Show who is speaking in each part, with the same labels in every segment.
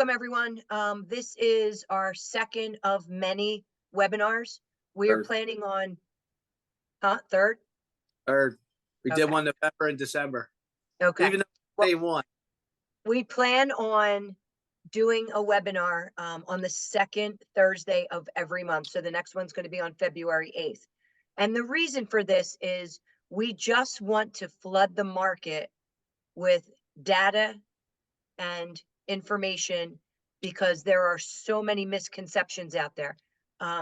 Speaker 1: Welcome, everyone. This is our second of many webinars. We are
Speaker 2: Third.
Speaker 1: planning on, third?
Speaker 2: Third. We did
Speaker 1: Okay.
Speaker 2: one November and December.
Speaker 1: Okay.
Speaker 2: Even though
Speaker 1: Well,
Speaker 2: day one.
Speaker 1: we plan on doing a webinar on the second Thursday of every month. So the next one's going to be on February 8th. And the reason for this is we just want to flood the market with data and information because there are so many misconceptions out there.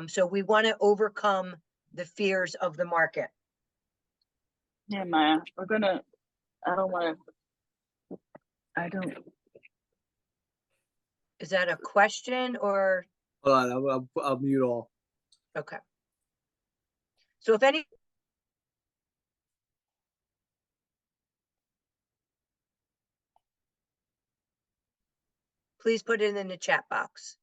Speaker 1: So we want to overcome the fears of the market.
Speaker 3: Yeah, Maya,
Speaker 1: Is that a question or?
Speaker 2: Hold on, I'll mute all.
Speaker 1: Okay. So if any. Please put it in the chat box.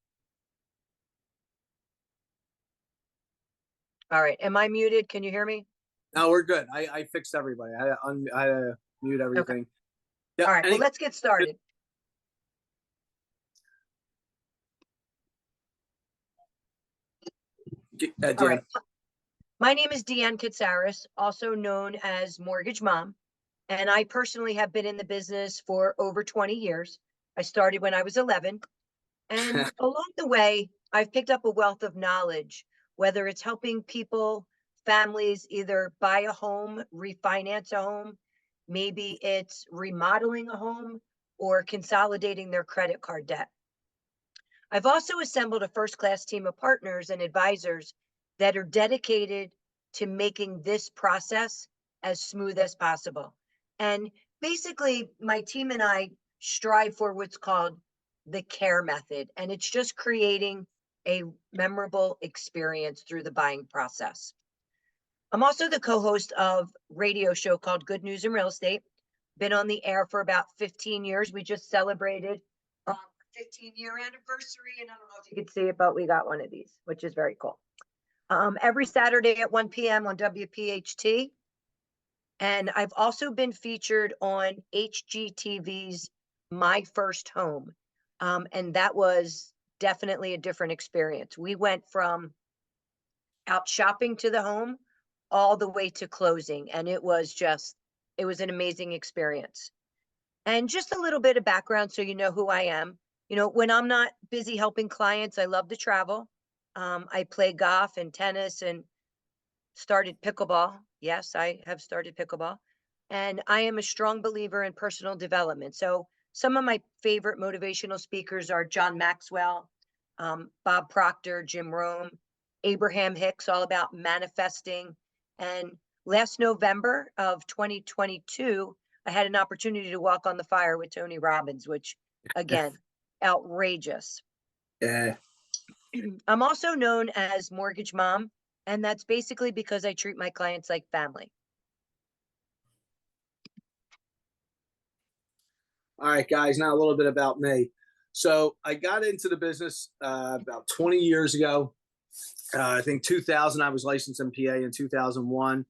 Speaker 1: All right. Am I muted? Can you hear me?
Speaker 2: No, we're good. I fixed everybody. I mute everything.
Speaker 1: Okay.
Speaker 2: Yeah.
Speaker 1: All right. Well, let's get started. All right. My name is Deanne Katsaris, also known as Mortgage Mom, and I personally have been in the business for over 20 years. I started when I was 11, and along the way, I've picked up a wealth of knowledge, whether it's helping people, families either buy a home, refinance a home, maybe it's remodeling a home or consolidating their credit card debt. I've also assembled a first-class team of partners and advisors that are dedicated to making this process as smooth as possible. And basically, my team and I strive for what's called the CARE method, and it's just creating a memorable experience through the buying process. I'm also the co-host of a radio show called Good News in Real Estate. Been on the air for about 15 years. We just celebrated 15-year anniversary, and I don't know if you could see it, but we got one of these, which is very cool. Every Saturday at 1 p.m. on WPHT. And I've also been featured on HGTV's My First Home. And that was definitely a different experience. We went from out shopping to the home all the way to closing. And it was an amazing experience. And just a little bit of background so you know who I am. You know, when I'm not busy helping clients, I love to travel. I play golf and tennis and started pickleball. Yes, I have started pickleball. And I am a strong believer in personal development. So some of my favorite motivational speakers are John Maxwell, Bob Proctor, Jim Rome, Abraham Hicks, all about manifesting. And last November of 2022, I had an opportunity to walk on the fire with Tony Robbins, which, again, outrageous.
Speaker 2: Yeah.
Speaker 1: I'm also known as Mortgage Mom, and that's basically because I treat my clients like family.
Speaker 2: All right, guys, now a little bit about me. So I got into the business about 20 years ago. I think 2000, I was licensed in PA. In 2001,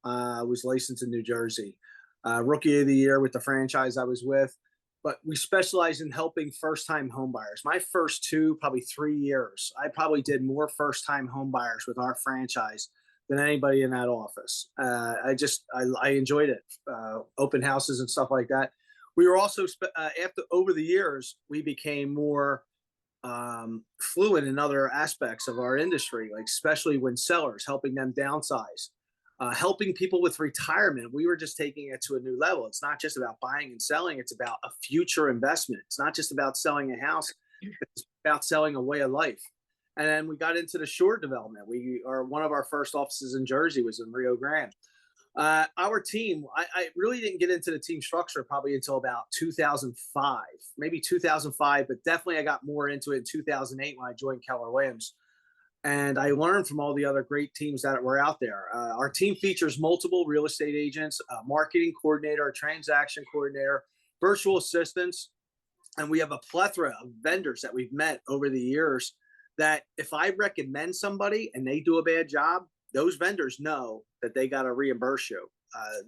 Speaker 2: I was licensed in New Jersey. Rookie of the year with the franchise I was with. But we specialize in helping first-time home buyers. My first probably 3 years, I probably did more first-time home buyers with our franchise than anybody in that office. I enjoyed it. Open houses and stuff like that. We were also over the years, we became more fluent in other aspects of our industry, like especially when sellers, helping them downsize. Helping people with retirement. We were just taking it to a new level. It's not just about buying and selling. It's about a future investment. It's not just about selling a house. It's about selling a way of life. And then we got into the short development. One of our first offices in Jersey was in Rio Grande. Our team, I really didn't get into the team structure probably until about 2005, maybe 2005, but definitely I got more into it in 2008 when I joined Keller Williams. And I learned from all the other great teams that were out there. Our team features multiple real estate agents, a marketing coordinator, a transaction coordinator, virtual assistants, and we have a plethora of vendors that we've met over the years that if I recommend somebody and they do a bad job, those vendors know that they got to reimburse you.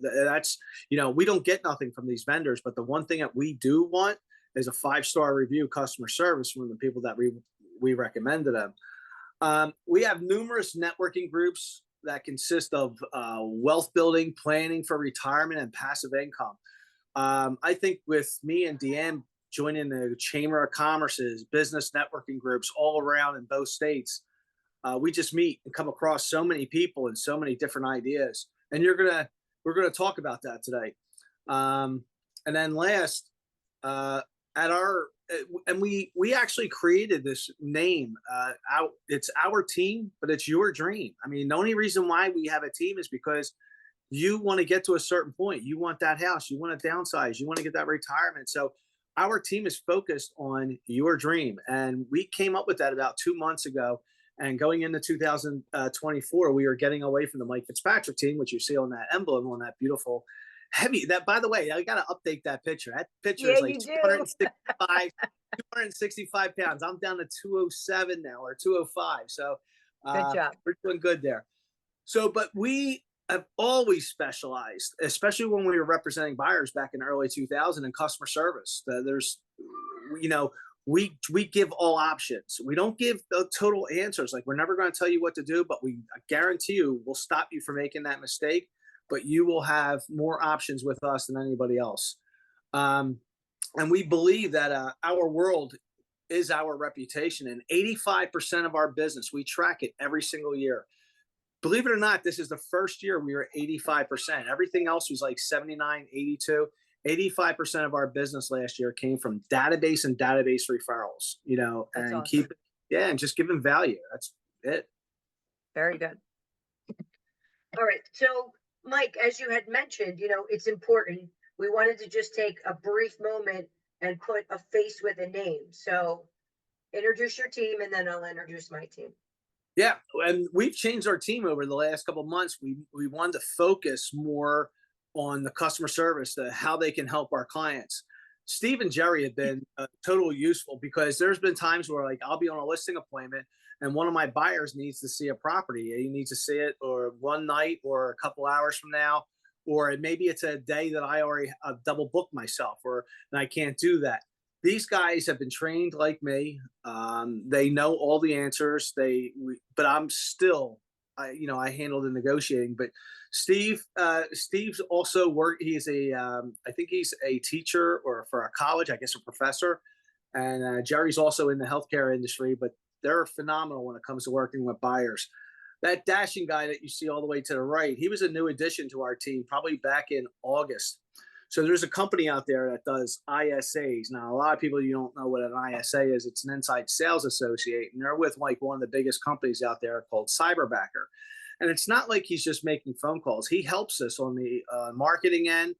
Speaker 2: That's, we don't get nothing from these vendors, but the one thing that we do want is a 5-star review customer service from the people that we recommend to them. We have numerous networking groups that consist of wealth building, planning for retirement, and passive income. I think with me and Deanne joining the Chamber of Commerce's business networking groups all around in both states, we just meet and come across so many people and so many different ideas. And we're gonna talk about that today. And then last, at our and we actually created this name. It's our team, but it's your dream. I mean, the only reason why we have a team is because you want to get to a certain point. You want that house. You want to downsize. You want to get that retirement. So our team is focused on your dream, and we came up with that about 2 months ago. And going into 2024, we are getting away from the Mike Fitzpatrick team, which you see on that emblem on that beautiful heavy. That, by the way, I got to update that picture. That picture is like 265 pounds. I'm down to 207 now, or 205. So
Speaker 1: Good job.
Speaker 2: we're doing good there. So, but we have always specialized, especially when we were representing buyers back in early 2000 in customer service. There's, you know, we give all options. We don't give the total answers. Like, we're never going to tell you what to do, but I guarantee you we'll stop you from making that mistake. But you will have more options with us than anybody else. And we believe that our world is our reputation, and 85% of our business, we track it every single year. Believe it or not, this is the first year we were 85%. Everything else was like 79, 82. 85% of our business last year came from database and database referrals, you know,
Speaker 1: That's
Speaker 2: and
Speaker 1: awesome.
Speaker 2: and just giving value. That's it.
Speaker 1: Very good. All right. So, Mike, as you had mentioned, you know, it's important. We wanted to just take a brief moment and put a face with a name. So introduce your team, and then I'll introduce my team.
Speaker 2: Yeah, and we've changed our team over the last couple of months. We wanted to focus more on the customer service, how they can help our clients. Steve and Jerry have been totally useful, because there's been times where, like, I'll be on a listing appointment and one of my buyers needs to see a property. He needs to see it or one night or a couple hours from now, or maybe it's a day that I already double booked myself, and I can't do that. These guys have been trained like me. They know all the answers. But I'm still, I handle the negotiating. But Steve's also he's I think he's a teacher, or for a college, I guess a professor. And Jerry's also in the healthcare industry, but they're phenomenal when it comes to working with buyers. That dashing guy that you see all the way to the right, he was a new addition to our team probably back in August. So there's a company out there that does ISAs. Now, a lot of people, you don't know what an ISA is. It's an inside sales associate, and they're with like one of the biggest companies out there called Cyberbacker. And it's not like he's just making phone calls. He helps us on the marketing end,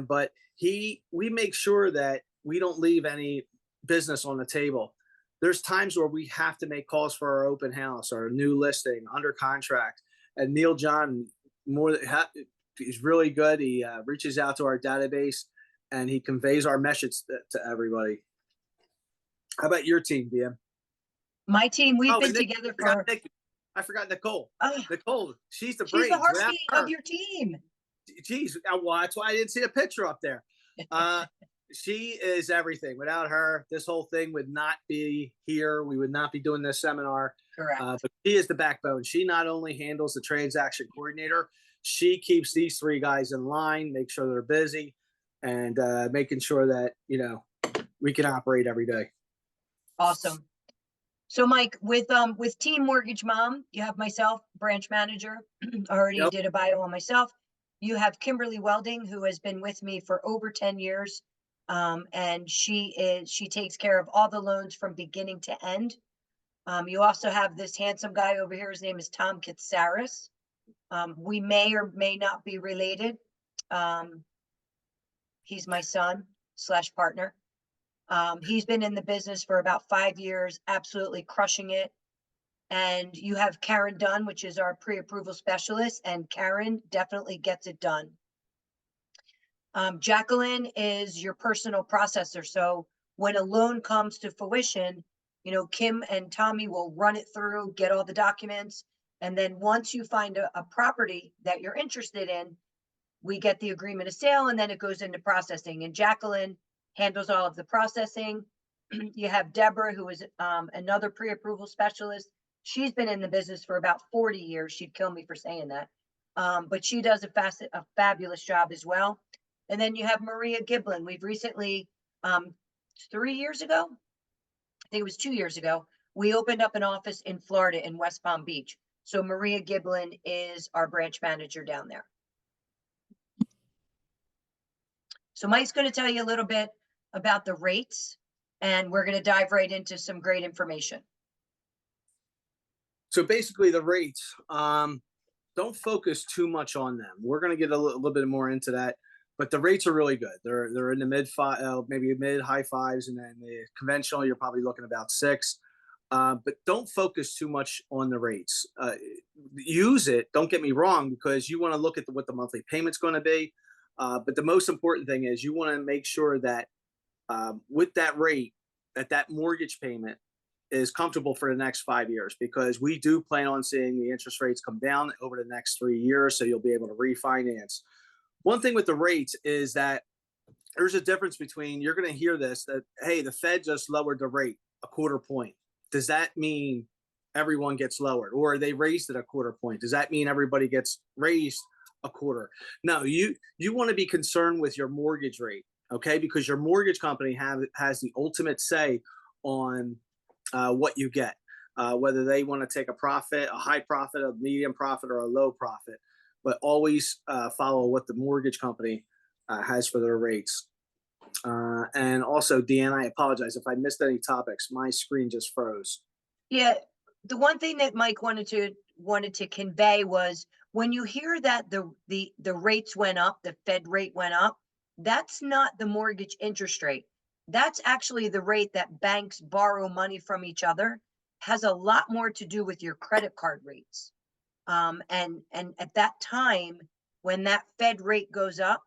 Speaker 2: but we make sure that we don't leave any business on the table. There's times where we have to make calls for our open house or a new listing under contract. And Neil John, he's really good. He reaches out to our database and he conveys our message to everybody. How about your team, DM?
Speaker 1: My team, we've been together for.
Speaker 2: I forgot Nicole. Nicole, she's the
Speaker 1: She's
Speaker 2: brains.
Speaker 1: the heartbeat of your team.
Speaker 2: Geez, well, that's why I didn't see a picture up there. She is everything. Without her, this whole thing would not be here. We would not be doing this seminar.
Speaker 1: Correct.
Speaker 2: But she is the backbone. She not only handles the transaction coordinator, she keeps these three guys in line, make sure they're busy, and making sure that, we can operate every day.
Speaker 1: Awesome. So, Mike, with Team Mortgage Mom, you have myself, branch manager. Already did a bio on myself. You have Kimberly Welding, who has been with me for over 10 years. And she takes care of all the loans from beginning to end. You also have this handsome guy over here. His name is Tom Kitsaris. We may or may not be related. He's my son / partner. He's been in the business for about 5 years, absolutely crushing it. And you have Karen Dunn, which is our pre-approval specialist, and Karen definitely gets it done. Jacqueline is your personal processor. So when a loan comes to fruition, Kim and Tommy will run it through, get all the documents. And then once you find a property that you're interested in, we get the agreement of sale, and then it goes into processing. And Jacqueline handles all of the processing. You have Deborah, who is another pre-approval specialist. She's been in the business for about 40 years. She'd kill me for saying that. But she does a fabulous job as well. And then you have Maria Giblin. We've recently, 3 years ago, I think it was 2 years ago, we opened up an office in Florida in West Palm Beach. So Maria Giblin is our branch manager down there. So Mike's going to tell you a little bit about the rates, and we're going to dive right into some great information.
Speaker 2: So basically the rates, don't focus too much on them. We're going to get a little bit more into that, but the rates are really good. They're in the maybe mid high fives, and then the conventional, you're probably looking about 6. But don't focus too much on the rates. Use it, don't get me wrong, because you want to look at what the monthly payment's going to be. But the most important thing is you want to make sure that with that rate, that mortgage payment is comfortable for the next 5 years, because we do plan on seeing the interest rates come down over the next 3 years. So you'll be able to refinance. One thing with the rates is that there's a difference between, you're going to hear this, that, hey, the Fed just lowered the rate a quarter point. Does that mean everyone gets lowered? Or they raised it a quarter point? Does that mean everybody gets raised a quarter? No, you want to be concerned with your mortgage rate, okay? Because your mortgage company has the ultimate say on what you get, whether they want to take a profit, a high profit, a medium profit, or a low profit. But always follow what the mortgage company has for their rates. And also, Deanne, I apologize if I missed any topics. My screen just froze.
Speaker 1: Yeah, the one thing that Mike wanted to convey was, when you hear that the rates went up, the Fed rate went up, that's not the mortgage interest rate. That's actually the rate that banks borrow money from each other. Has a lot more to do with your credit card rates. And at that time, when that Fed rate goes up,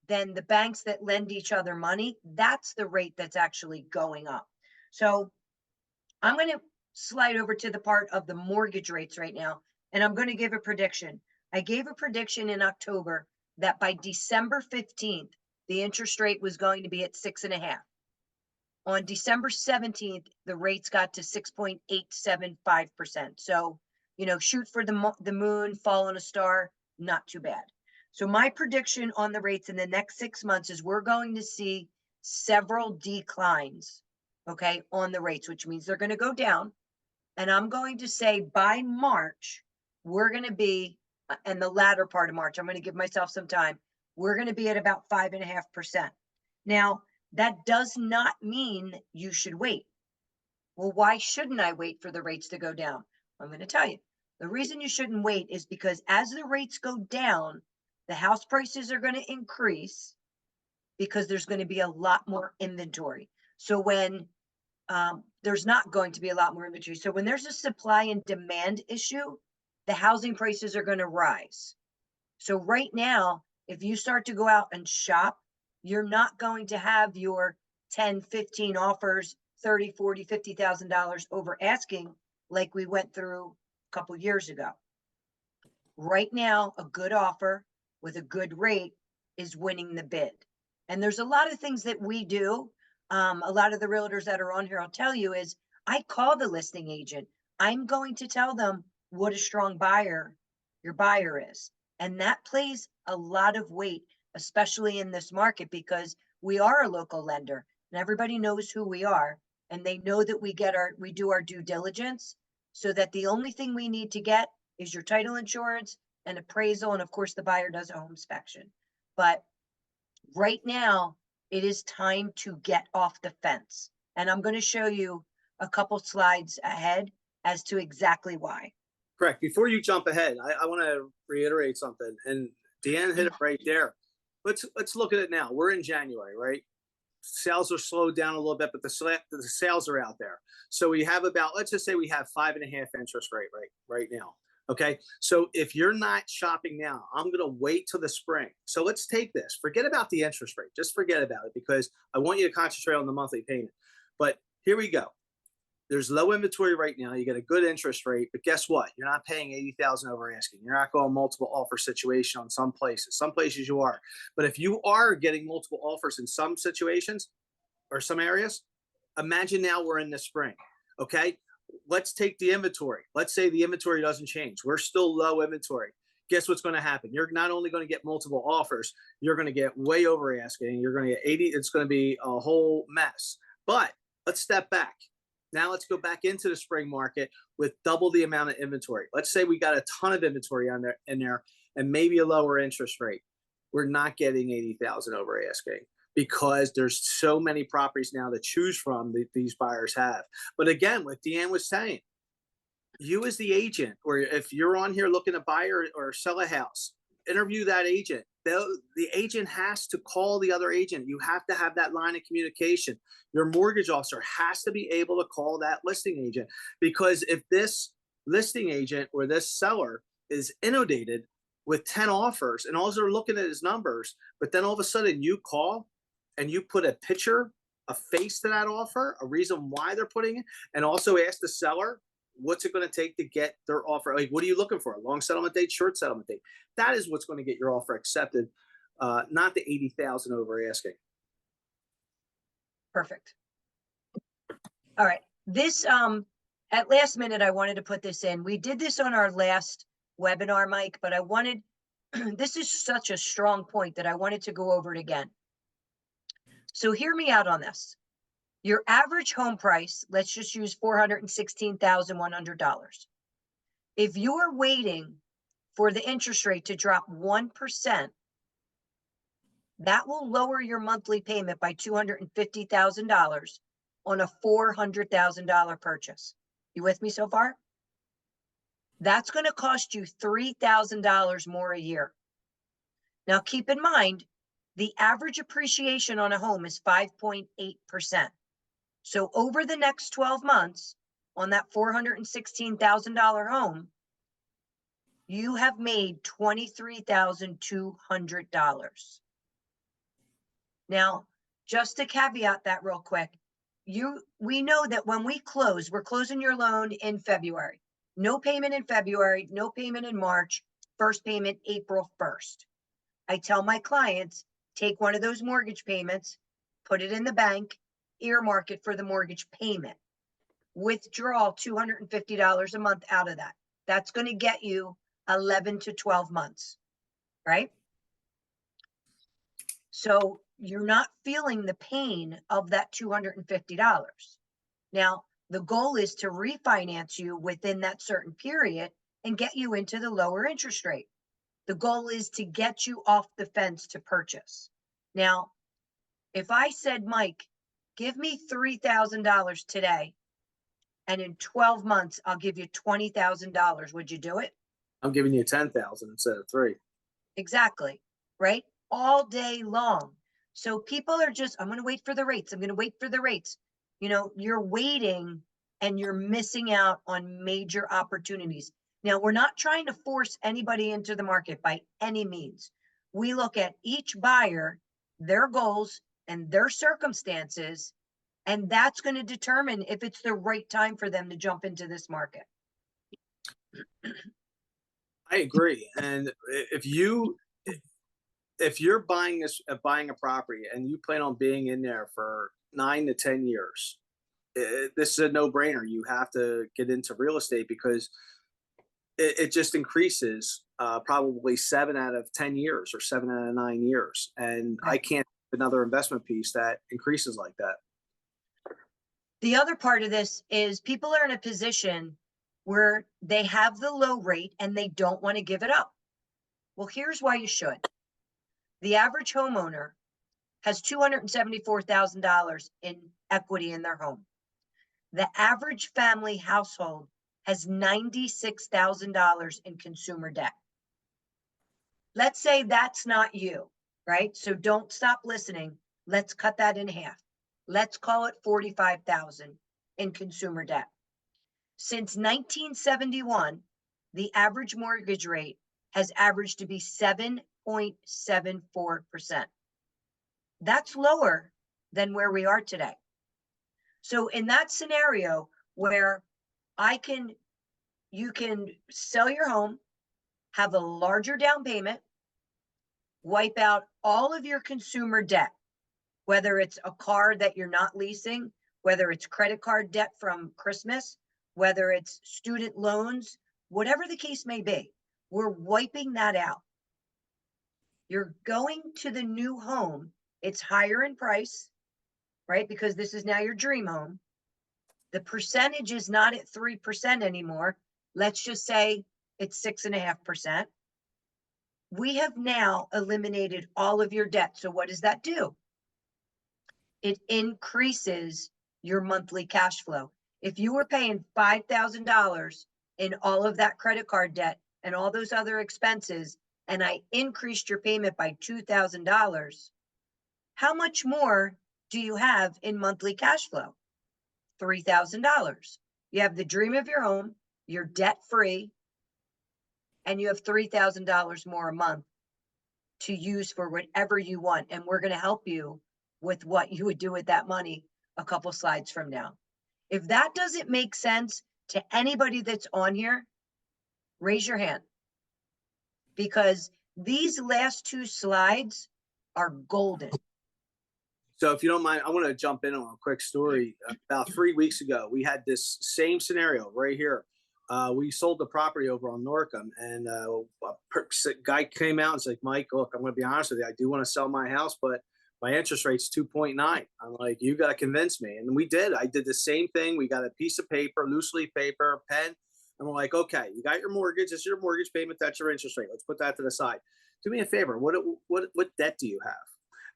Speaker 1: then the banks that lend each other money, that's the rate that's actually going up. So I'm going to slide over to the part of the mortgage rates right now, and I'm going to give a prediction. I gave a prediction in October that by December 15th, the interest rate was going to be at 6.5. On December 17th, the rates got to 6.875%. So, shoot for the moon, fall on a star, not too bad. So my prediction on the rates in the next 6 months is we're going to see several declines, okay, on the rates, which means they're going to go down. And I'm going to say by March, we're going to be, and the latter part of March, I'm going to give myself some time, we're going to be at about 5.5%. Now, that does not mean you should wait. Well, why shouldn't I wait for the rates to go down? I'm going to tell you. The reason you shouldn't wait is because as the rates go down, the house prices are going to increase because there's going to be a lot more inventory. So when there's not going to be a lot more inventory. So when there's a supply and demand issue, the housing prices are going to rise. So right now, if you start to go out and shop, you're not going to have your 10, 15 offers, 30, 40, $50,000 over asking like we went through a couple years ago. Right now, a good offer with a good rate is winning the bid. And there's a lot of things that we do. A lot of the realtors that are on here, I'll tell you, is I call the listing agent. I'm going to tell them what a strong buyer your buyer is. And that plays a lot of weight, especially in this market, because we are a local lender and everybody knows who we are. And they know that we do our due diligence, so that the only thing we need to get is your title insurance and appraisal. And of course, the buyer does a home inspection. But right now, it is time to get off the fence. And I'm going to show you a couple slides ahead as to exactly why.
Speaker 2: Correct. Before you jump ahead, I want to reiterate something. And Deanne hit it right there. Let's look at it now. We're in January, right? Sales are slowed down a little bit, but the sales are out there. So we have about, let's just say we have 5.5 interest rate right now. Okay. So if you're not shopping now, I'm going to wait till the spring. So let's take this, forget about the interest rate. Just forget about it, because I want you to concentrate on the monthly payment. But here we go. there's low inventory right now. You get a good interest rate, but guess what? You're not paying 80,000 over asking. You're not going multiple offer situation on some places. Some places you are, but if you are getting multiple offers in some situations or some areas, imagine now we're in the spring. Okay, let's take the inventory. Let's say the inventory doesn't change. We're still low inventory. Guess what's going to happen? You're not only going to get multiple offers, you're going to get way over asking. You're going to get 80. It's going to be a whole mess. But let's step back. Now let's go back into the spring market with double the amount of inventory. Let's say we got a ton of inventory in there and maybe a lower interest rate. We're not getting 80,000 over asking because there's so many properties now to choose from that these buyers have. But again, what Deanne was saying, you as the agent, or if you're on here looking to buy or sell a house, interview that agent. The agent has to call the other agent. You have to have that line of communication. Your mortgage officer has to be able to call that listing agent, because if this listing agent or this seller is inundated with 10 offers and all they're looking at is numbers, but then all of a sudden you call and you put a picture, a face to that offer, a reason why they're putting it, and also ask the seller, what's it going to take to get their offer? Like, what are you looking for? A long settlement date, short settlement date? That is what's going to get your offer accepted, not the 80,000 over asking.
Speaker 1: Perfect. All right. This, at last minute, I wanted to put this in. We did this on our last webinar, Mike, but I wanted, this is such a strong point that I wanted to go over it again. So hear me out on this. Your average home price, let's just use $416,100. If you are waiting for the interest rate to drop 1%, that will lower your monthly payment by $250,000 on a $400,000 purchase. You with me so far? That's going to cost you $3,000 more a year. Now, keep in mind, the average appreciation on a home is 5.8%. So over the next 12 months on that $416,000 home, you have made $23,200. Now, just to caveat that real quick, we know that when we close, we're closing your loan in February. No payment in February, no payment in March, first payment April 1st. I tell my clients, take one of those mortgage payments, put it in the bank, earmark it for the mortgage payment. Withdraw $250 a month out of that. That's going to get you 11 to 12 months, right? So you're not feeling the pain of that $250. Now, the goal is to refinance you within that certain period and get you into the lower interest rate. The goal is to get you off the fence to purchase. Now, if I said, Mike, give me $3,000 today, and in 12 months, I'll give you $20,000, would you do it?
Speaker 2: I'm giving you 10,000 instead of 3.
Speaker 1: Exactly, right? All day long. So people are just, I'm going to wait for the rates. I'm going to wait for the rates. You know, you're waiting and you're missing out on major opportunities. Now, we're not trying to force anybody into the market by any means. We look at each buyer, their goals and their circumstances, and that's going to determine if it's the right time for them to jump into this market.
Speaker 2: I agree. And if you're buying a property and you plan on being in there for 9 to 10 years, this is a no-brainer. You have to get into real estate because it just increases probably 7 out of 10 years or 7 out of 9 years. And I can't have another investment piece that increases like that.
Speaker 1: The other part of this is people are in a position where they have the low rate and they don't want to give it up. Well, here's why you should. The average homeowner has $274,000 in equity in their home. The average family household has $96,000 in consumer debt. Let's say that's not you, right? So don't stop listening. Let's cut that in half. Let's call it 45,000 in consumer debt. Since 1971, the average mortgage rate has averaged to be 7.74%. That's lower than where we are today. So in that scenario, where you can sell your home, have a larger down payment, wipe out all of your consumer debt, whether it's a car that you're not leasing, whether it's credit card debt from Christmas, whether it's student loans, whatever the case may be, we're wiping that out. You're going to the new home. It's higher in price, right? Because this is now your dream home. The percentage is not at 3% anymore. Let's just say it's 6.5%. We have now eliminated all of your debt. So what does that do? It increases your monthly cash flow. If you were paying $5,000 in all of that credit card debt and all those other expenses, and I increased your payment by $2,000, how much more do you have in monthly cash flow? $3,000. You have the dream of your home, you're debt free, and you have $3,000 more a month to use for whatever you want. And we're going to help you with what you would do with that money a couple slides from now. If that doesn't make sense to anybody that's on here, raise your hand, because these last two slides are golden.
Speaker 2: So if you don't mind, I want to jump in on a quick story. About 3 weeks ago, we had this same scenario right here. We sold the property over on Norcom, and a guy came out and said, Mike, look, I'm going to be honest with you. I do want to sell my house, but my interest rate's 2.9. I'm like, you got to convince me. And we did. I did the same thing. We got a piece of paper, loose leaf paper, pen. And we're like, okay, you got your mortgage. It's your mortgage payment. That's your interest rate. Let's put that to the side. Do me a favor. What debt do you have?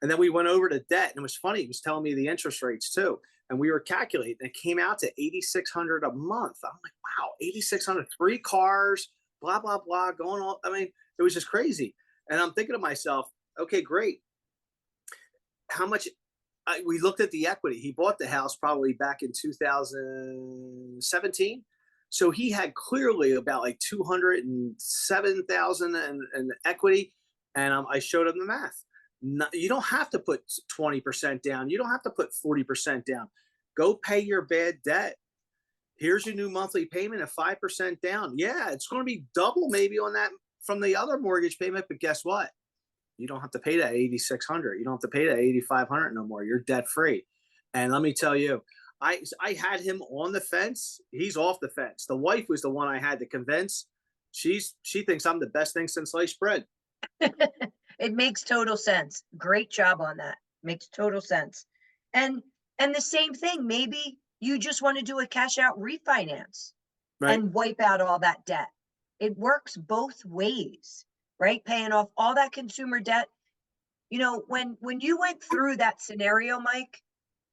Speaker 2: And then we went over to debt, and it was funny. He was telling me the interest rates too. And we were calculating, and it came out to $8,600 a month. I'm like, wow, $8,600, 3 cars, blah, blah, blah, going all, I mean, it was just crazy. And I'm thinking to myself, okay, great. How much, we looked at the equity. He bought the house probably back in 2017. So he had clearly about like 207,000 in equity. And I showed him the math. You don't have to put 20% down. You don't have to put 40% down. Go pay your bad debt. Here's your new monthly payment at 5% down. Yeah, it's going to be double maybe on that from the other mortgage payment. But guess what? You don't have to pay that $8,600. You don't have to pay that $8,500 no more. You're debt free. And let me tell you, I had him on the fence. He's off the fence. The wife was the one I had to convince. She thinks I'm the best thing since sliced bread.
Speaker 1: It makes total sense. Great job on that. Makes total sense. And the same thing, maybe you just want to do a cash out refinance, right, and wipe out all that debt. It works both ways, right? Paying off all that consumer debt. You know, when you went through that scenario, Mike,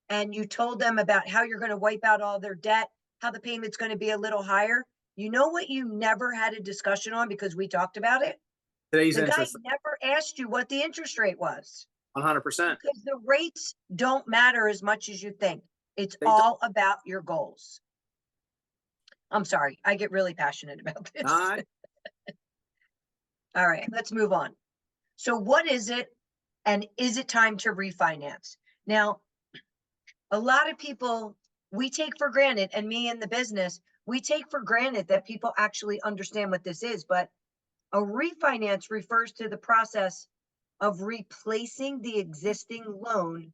Speaker 1: and you told them about how you're going to wipe out all their debt, how the payment's going to be a little higher, you know what you never had a discussion on because we talked about it?
Speaker 2: Today's
Speaker 1: the
Speaker 2: interest
Speaker 1: guy never asked you what the interest rate was.
Speaker 2: 100%.
Speaker 1: Because the rates don't matter as much as you think. It's all about your goals. I'm sorry, I get really passionate about this. All right, let's move on. So what is it, and is it time to refinance? Now, a lot of people, we take for granted, and me in the business, we take for granted that people actually understand what this is, but a refinance refers to the process of replacing the existing loan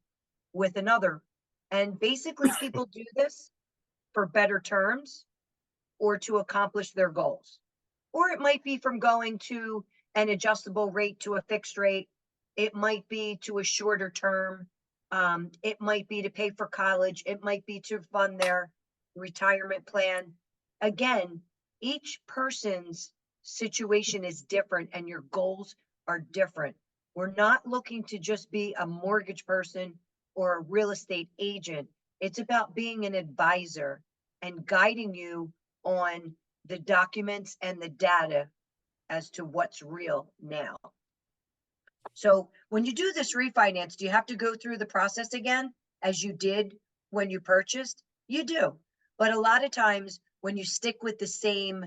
Speaker 1: with another. And basically people do this for better terms or to accomplish their goals. Or it might be from going to an adjustable rate to a fixed rate. It might be to a shorter term. It might be to pay for college. It might be to fund their retirement plan. Again, each person's situation is different and your goals are different. We're not looking to just be a mortgage person or a real estate agent. It's about being an advisor and guiding you on the documents and the data as to what's real now. So when you do this refinance, do you have to go through the process again as you did when you purchased? You do. But a lot of times when you stick with the same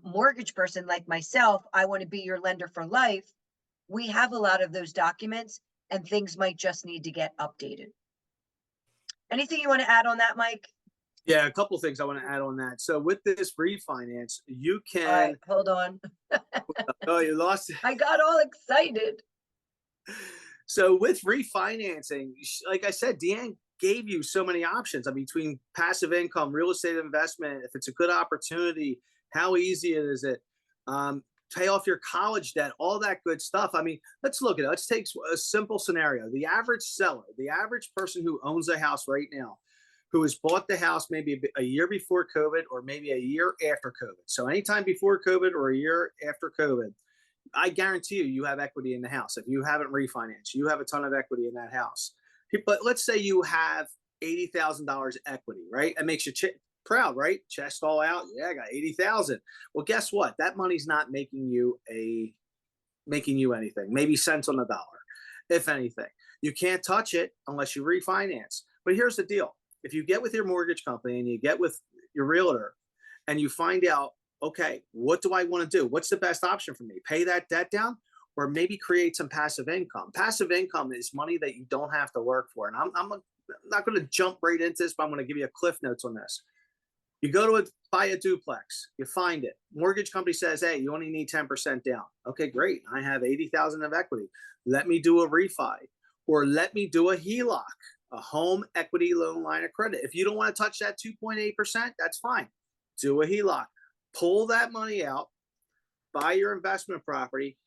Speaker 1: mortgage person like myself, I want to be your lender for life. We have a lot of those documents and things might just need to get updated. Anything you want to add on that, Mike?
Speaker 2: Yeah, a couple of things I want to add on that. So with this refinance, you
Speaker 1: All
Speaker 2: can,
Speaker 1: right, hold on.
Speaker 2: oh, you lost it.
Speaker 1: I got all excited.
Speaker 2: So with refinancing, like I said, Deanne gave you so many options. I mean, between passive income, real estate investment, if it's a good opportunity, how easy is it? Pay off your college debt, all that good stuff. I mean, let's look at it. Let's take a simple scenario. The average seller, the average person who owns a house right now, who has bought the house maybe a year before COVID or maybe a year after COVID. So anytime before COVID or a year after COVID, I guarantee you, you have equity in the house. If you haven't refinanced, you have a ton of equity in that house. But let's say you have $80,000 equity, right? It makes you proud, right? Chest all out. Yeah, I got 80,000. Well, guess what? That money's not making you anything. Maybe cents on the dollar, if anything. You can't touch it unless you refinance. But here's the deal: if you get with your mortgage company and you get with your realtor, and you find out, okay, what do I want to do? What's the best option for me? Pay that debt down, or maybe create some passive income. Passive income is money that you don't have to work for. And I'm not going to jump right into this, but I'm going to give you a cliff notes on this. You go to buy a duplex, you find it. Mortgage company says, hey, you only need 10% down. Okay, great. I have 80,000 of equity. Let me do a refi, or let me do a HELOC, a home equity loan line of credit. If you don't want to touch that 2.8%, that's fine. Do a HELOC. Pull that money out, buy your investment property.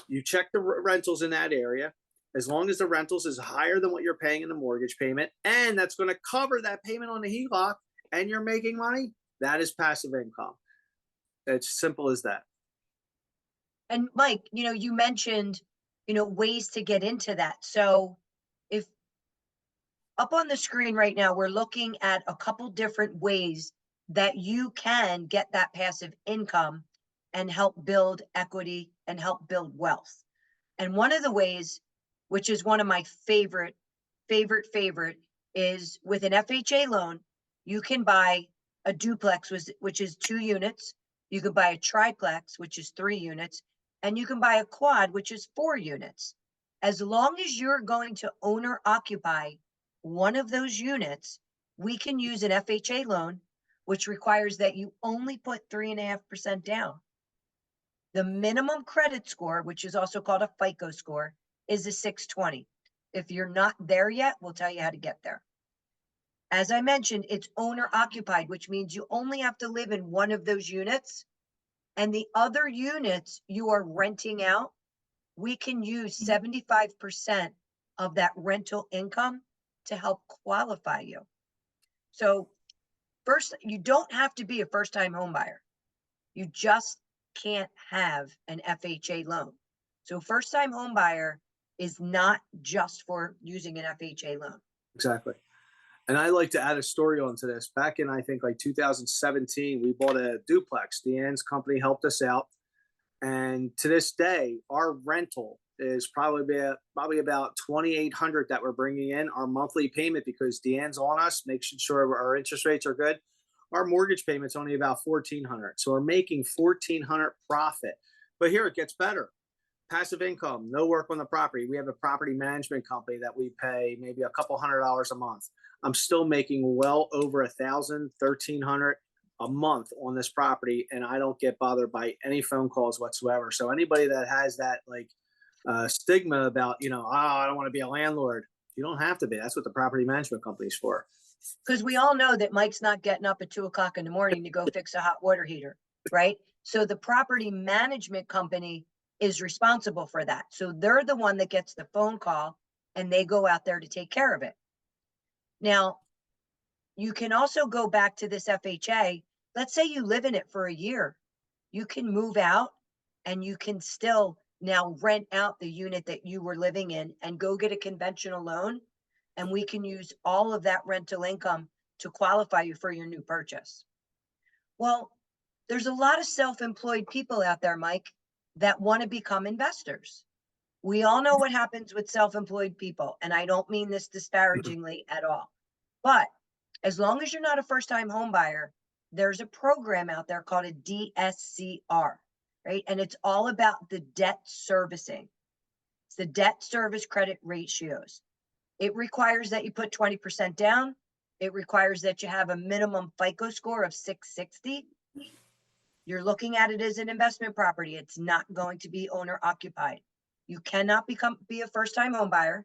Speaker 2: You check the rentals in that area. As long as the rentals is higher than what you're paying in the mortgage payment, and that's going to cover that payment on the HELOC, and you're making money, that is passive income. It's simple as that.
Speaker 1: And Mike, you mentioned, ways to get into that. So if up on the screen right now, we're looking at a couple different ways that you can get that passive income and help build equity and help build wealth. And one of the ways, which is one of my favorite, is with an FHA loan, you can buy a duplex, which is 2 units. You can buy a triplex, which is 3 units, and you can buy a quad, which is 4 units. As long as you're going to owner occupy one of those units, we can use an FHA loan, which requires that you only put 3.5% down. The minimum credit score, which is also called a FICO score, is a 620. If you're not there yet, we'll tell you how to get there. As I mentioned, it's owner occupied, which means you only have to live in one of those units, and the other units you are renting out. We can use 75% of that rental income to help qualify you. So first, you don't have to be a first-time home buyer. You just can't have an FHA loan. So first-time home buyer is not just for using an FHA loan.
Speaker 2: Exactly. And I like to add a story onto this. Back in, I think, like 2017, we bought a duplex. Deanne's company helped us out. And to this day, our rental is probably about $2,800 that we're bringing in. Our monthly payment, because Deanne's on us, making sure our interest rates are good. Our mortgage payment's only about $1,400. So we're making $1,400 profit. But here it gets better. Passive income, no work on the property. We have a property management company that we pay maybe a couple $100 a month. I'm still making well over $1,000, $1,300 a month on this property, and I don't get bothered by any phone calls whatsoever. So anybody that has that stigma about, I don't want to be a landlord, you don't have to be. That's what the property management company is for.
Speaker 1: Because we all know that Mike's not getting up at 2:00 in the morning to go fix a hot water heater, right? So the property management company is responsible for that. So they're the one that gets the phone call, and they go out there to take care of it. Now, you can also go back to this FHA. Let's say you live in it for a year. You can move out, and you can still now rent out the unit that you were living in and go get a conventional loan. And we can use all of that rental income to qualify you for your new purchase. Well, there's a lot of self-employed people out there, Mike, that want to become investors. We all know what happens with self-employed people, and I don't mean this disparagingly at all. But as long as you're not a first-time home buyer, there's a program out there called a DSCR, right? And it's all about the debt servicing. It's the debt service credit ratios. It requires that you put 20% down. It requires that you have a minimum FICO score of 660. You're looking at it as an investment property. It's not going to be owner occupied. You cannot be a first-time home buyer.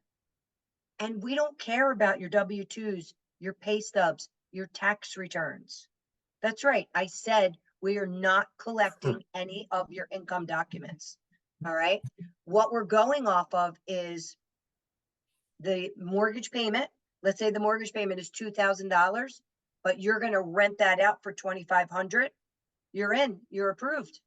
Speaker 1: And we don't care about your W-2s, your pay stubs, your tax returns. That's right. I said we are not collecting any of your income documents. All right. What we're going off of is the mortgage payment. Let's say the mortgage payment is $2,000, but you're going to rent that out for $2,500. You're approved.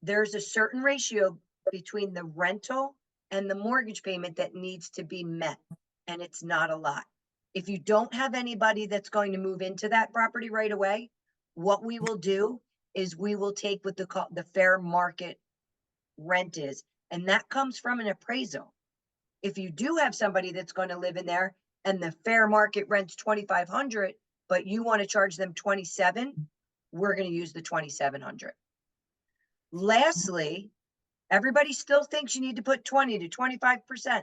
Speaker 1: There's a certain ratio between the rental and the mortgage payment that needs to be met, and it's not a lot. If you don't have anybody that's going to move into that property right away, what we will do is we will take what the fair market rent is, and that comes from an appraisal. If you do have somebody that's going to live in there and the fair market rent's $2,500, but you want to charge them $2,700, we're going to use the $2,700. Lastly, everybody still thinks you need to put 20 to 25%.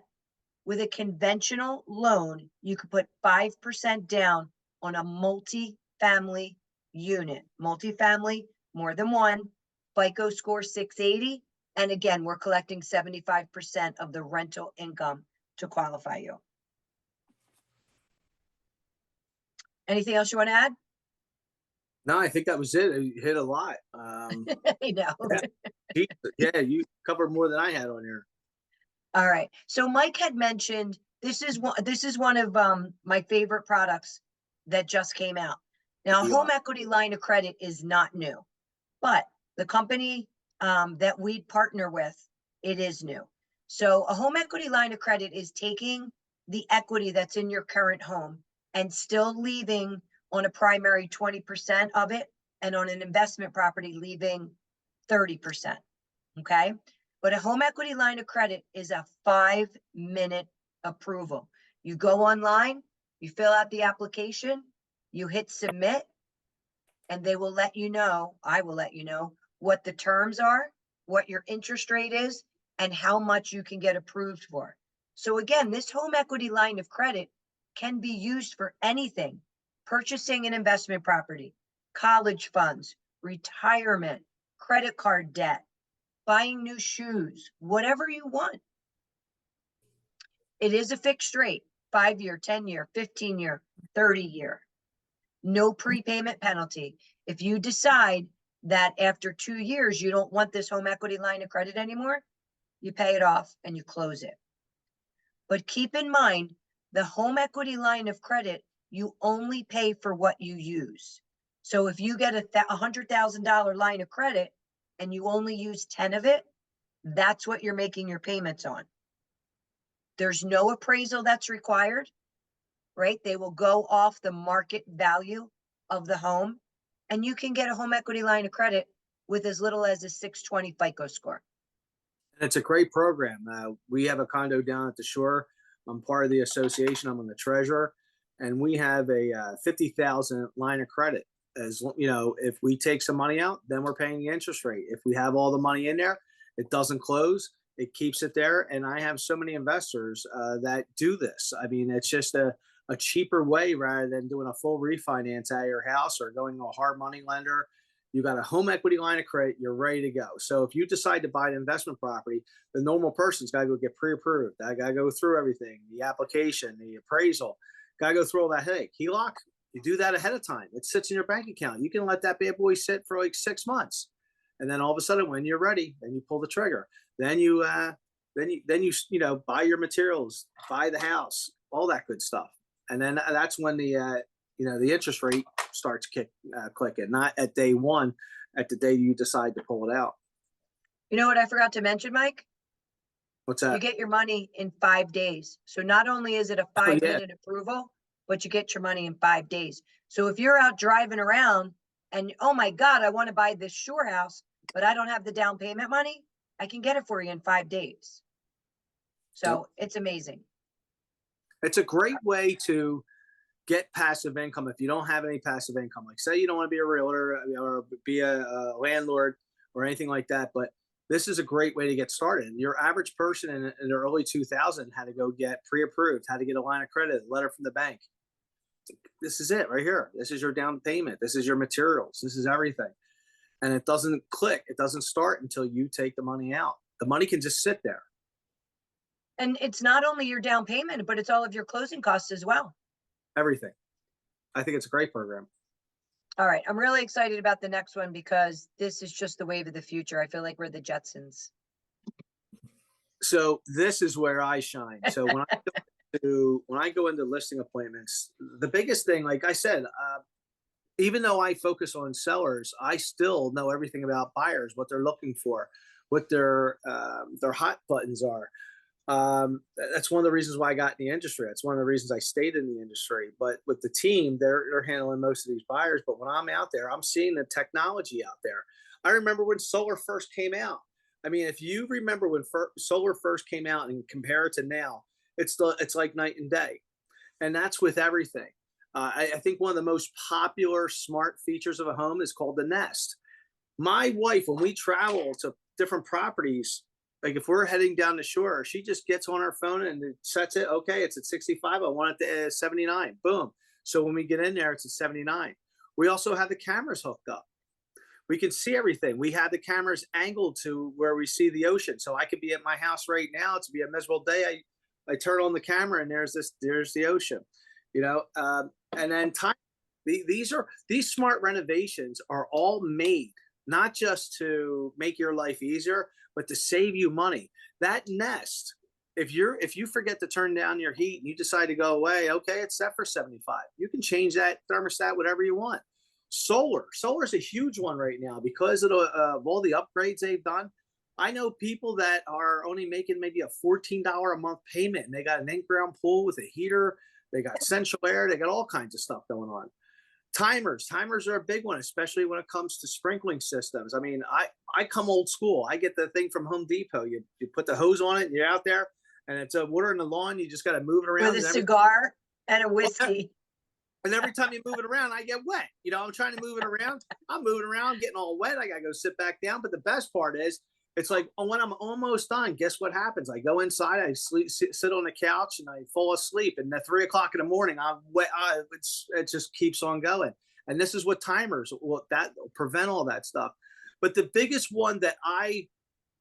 Speaker 1: With a conventional loan, you could put 5% down on a multi-family unit. Multi-family, more than one, FICO score 680. And again, we're collecting 75% of the rental income to qualify you. Anything else you want to add?
Speaker 2: No, I think that was it. You hit a lot.
Speaker 1: I know.
Speaker 2: Yeah, you covered more than I had on here.
Speaker 1: All right. So Mike had mentioned this is one of my favorite products that just came out. Now, a home equity line of credit is not new, but the company that we partner with, it is new. So a home equity line of credit is taking the equity that's in your current home and still leaving on a primary 20% of it, and on an investment property leaving 30%. Okay. But a home equity line of credit is a 5-minute approval. You go online, you fill out the application, you hit submit, and they will let you know, I will let you know what the terms are, what your interest rate is, and how much you can get approved for. So again, this home equity line of credit can be used for anything: purchasing an investment property, college funds, retirement, credit card debt, buying new shoes, whatever you want. It is a fixed rate, 5-year, 10-year, 15-year, 30-year. No prepayment penalty. If you decide that after 2 years, you don't want this home equity line of credit anymore, you pay it off and you close it. But keep in mind, the home equity line of credit, you only pay for what you use. So if you get a $100,000 line of credit and you only use 10 of it, that's what you're making your payments on. There's no appraisal that's required, right? They will go off the market value of the home, and you can get a home equity line of credit with as little as a 620 FICO score.
Speaker 2: And it's a great program. We have a condo down at the shore. I'm part of the association. I'm on the treasurer, and we have a 50,000 line of credit. As you know, if we take some money out, then we're paying the interest rate. If we have all the money in there, it doesn't close. It keeps it there. And I have so many investors that do this. I mean, it's just a cheaper way rather than doing a full refinance at your house or going to a hard money lender. You got a home equity line of credit, you're ready to go. So if you decide to buy an investment property, the normal person's got to go get pre-approved. I got to go through everything, the application, the appraisal, got to go through all that headache. HELOC, you do that ahead of time. It sits in your bank account. You can let that bad boy sit for like 6 months. And then all of a sudden, when you're ready, then you pull the trigger. Then you buy your materials, buy the house, all that good stuff. And then that's when the interest rate starts clicking, not at day one, at the day you decide to pull it out.
Speaker 1: You know what I forgot to mention, Mike?
Speaker 2: What's that?
Speaker 1: You get your money in 5 days. So not only is it a 5-minute approval, but you get your money in 5 days. So if you're out driving around and, oh my God, I want to buy this shore house, but I don't have the down payment money, I can get it for you in 5 days. So It's amazing. It's
Speaker 2: a great way to get passive income if you don't have any passive income. Like, say you don't want to be a realtor or be a landlord or anything like that, but this is a great way to get started. Your average person in the early 2000s had to go get pre-approved, had to get a line of credit, a letter from the bank. This is it right here. This is your down payment. This is your materials. This is everything. And it doesn't click. It doesn't start until you take the money out. The money can just sit there.
Speaker 1: And it's not only your down payment, but it's all of your closing costs as well.
Speaker 2: Everything. I think it's a great program.
Speaker 1: All right. I'm really excited about the next one because this is just the wave of the future. I feel like we're the Jetsons.
Speaker 2: So this is where I shine. So when I go into listing appointments, the biggest thing, like I said, even though I focus on sellers, I still know everything about buyers, what they're looking for, what their hot buttons are. That's one of the reasons why I got in the industry. That's one of the reasons I stayed in the industry. But with the team, they're handling most of these buyers. But when I'm out there, I'm seeing the technology out there. I remember when solar first came out. I mean, if you remember when solar first came out and compare it to now, it's like night and day. And that's with everything. I think one of the most popular smart features of a home is called the Nest. My wife, when we travel to different properties, like if we're heading down the shore, she just gets on her phone and it sets it. Okay, it's at 65. I want it to 79. Boom. So when we get in there, it's at 79. We also have the cameras hooked up. We can see everything. We have the cameras angled to where we see the ocean. So I could be at my house right now. It's be a miserable day. I turn on the camera and there's the ocean, you know. And then these smart renovations are all made not just to make your life easier, but to save you money. That Nest, if you forget to turn down your heat and you decide to go away, okay, it's set for 75. You can change that thermostat whatever you want. Solar is a huge one right now because of all the upgrades they've done. I know people that are only making maybe a $14 a month payment and they got an in-ground pool with a heater. They got central air. They got all kinds of stuff going on. Timers are a big one, especially when it comes to sprinkling systems. I mean, I come old school. I get the thing from Home Depot. You put the hose on it and you're out there and it's watering the lawn. You just got to move it around.
Speaker 1: With a cigar and a whiskey.
Speaker 2: And every time you move it around, I get wet. You know, I'm trying to move it around. I'm moving around, getting all wet. I got to go sit back down. But the best part is, it's like when I'm almost done, guess what happens? I go inside, I sit on the couch, and I fall asleep. And at 3 o'clock in the morning, I'm wet. It just keeps on going. And this is what timers will prevent all that stuff. But the biggest one that I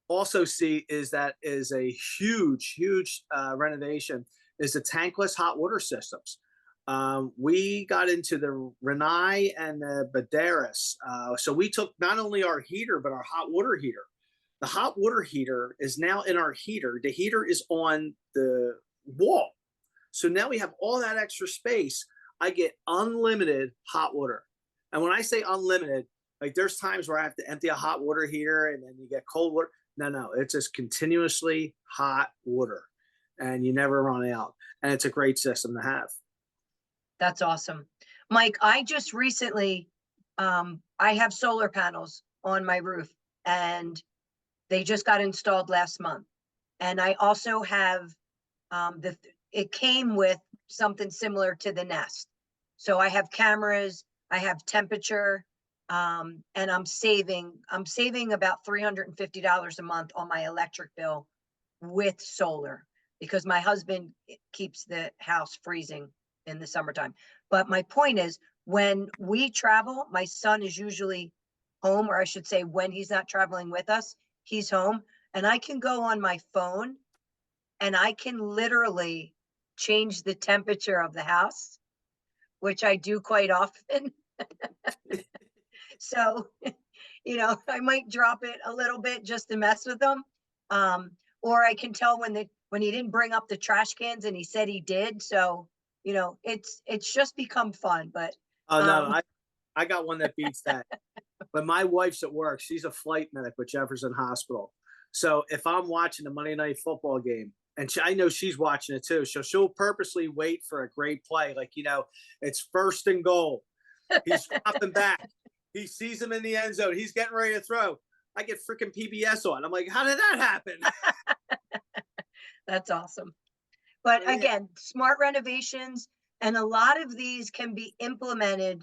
Speaker 2: also see is a huge renovation is the tankless hot water systems. We got into the Renai and the Badaris. So we took not only our heater, but our hot water heater. The hot water heater is now in our heater. The heater is on the wall. So now we have all that extra space. I get unlimited hot water. And when I say unlimited, like there's times where I have to empty a hot water heater and then you get cold water. No, it's just continuously hot water and you never run out. And it's a great system to have.
Speaker 1: That's awesome. Mike, I just recently, I have solar panels on my roof and they just got installed last month. And I also have, it came with something similar to the Nest. So I have cameras, I have temperature, and I'm saving about $350 a month on my electric bill with solar because my husband keeps the house freezing in the summertime. But my point is, when we travel, my son is usually home, or I should say when he's not traveling with us, he's home, and I can go on my phone and I can literally change the temperature of the house, which I do quite often. So, you know, I might drop it a little bit just to mess with them. Or I can tell when he didn't bring up the trash cans and he said he did. So, you know, it's just become fun, but.
Speaker 2: Oh no, I got one that beats that. But my wife's at work. She's a flight medic with Jefferson Hospital. So if I'm watching the Monday Night Football game, and I know she's watching it too, so she'll purposely wait for a great play. Like, you know, it's 1st and goal. He's dropping back. He sees him in the end zone. He's getting ready to throw. I get freaking PBS on. I'm like, how did that happen?
Speaker 1: That's awesome. But again, smart renovations, and a lot of these can be implemented